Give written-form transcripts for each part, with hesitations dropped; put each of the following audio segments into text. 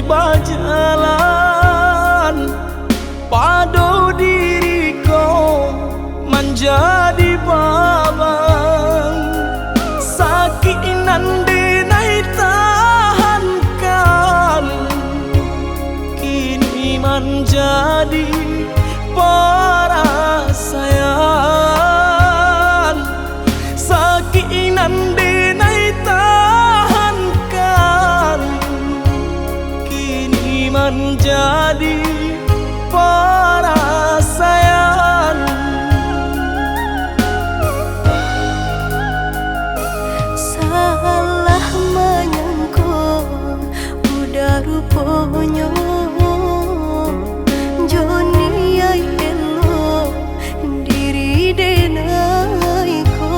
berjalan pada diriku menjadi babang sakit nanti naik tahankan kini menjadi perasaan sakit nanti naik tahankan kini menjadi perasaan. Salah menyangka udah rupanya Joni ay elo diri denai ko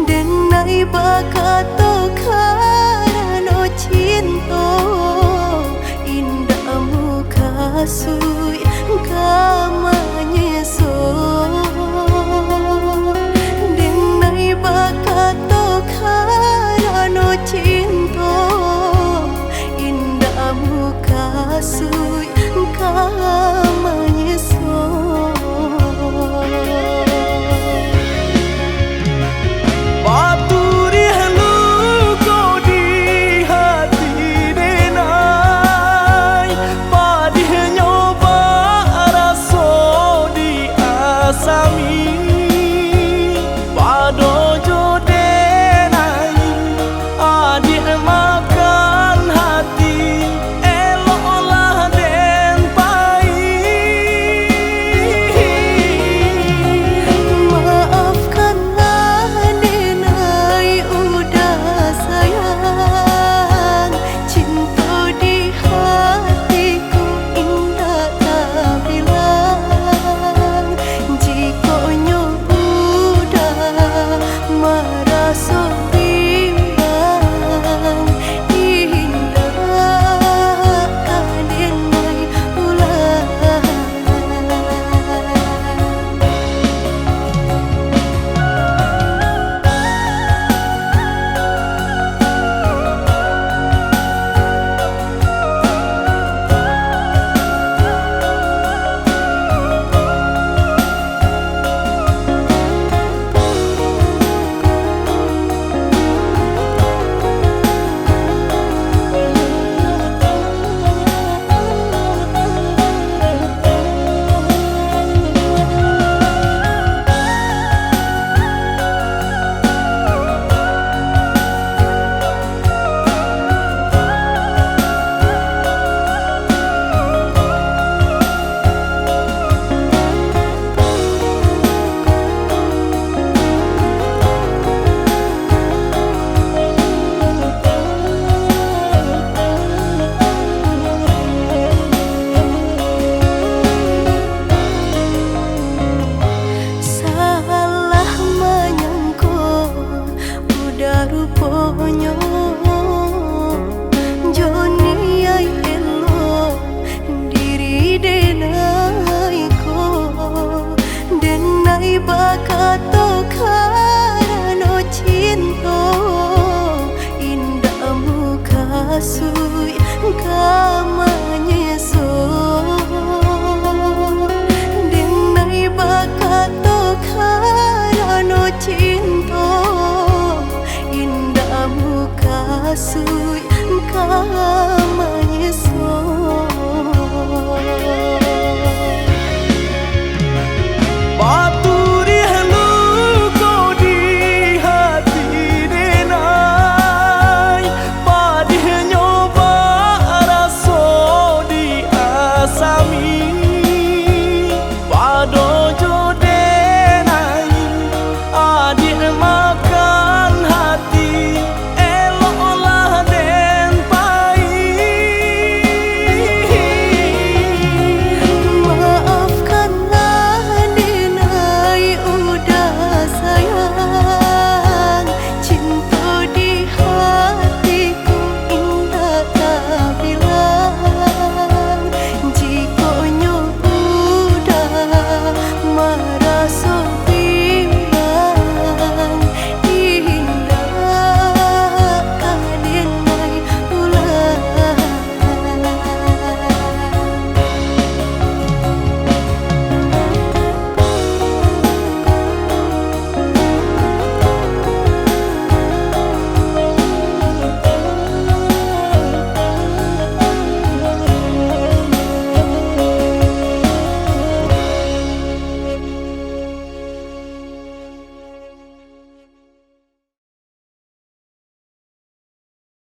denai bakato karano cinta indah muka sui kamanya so denai bakato karano cinta indah muka sui kamanya so Paturi halu kau di hati denai padih nyoba rasa di asami pado jo denai adik makan hati eloklah den pai maafkanlah denai udah sayang cinta di hatiku indah tak bilang jika udah merasa bimbang indah denai ulang. Salah menyangka udah rupanya Joni ay elo diri denai ko denai bakato karano cinta indah muka sui kamanya so denai bakato karano cinta indah muka sui kamanya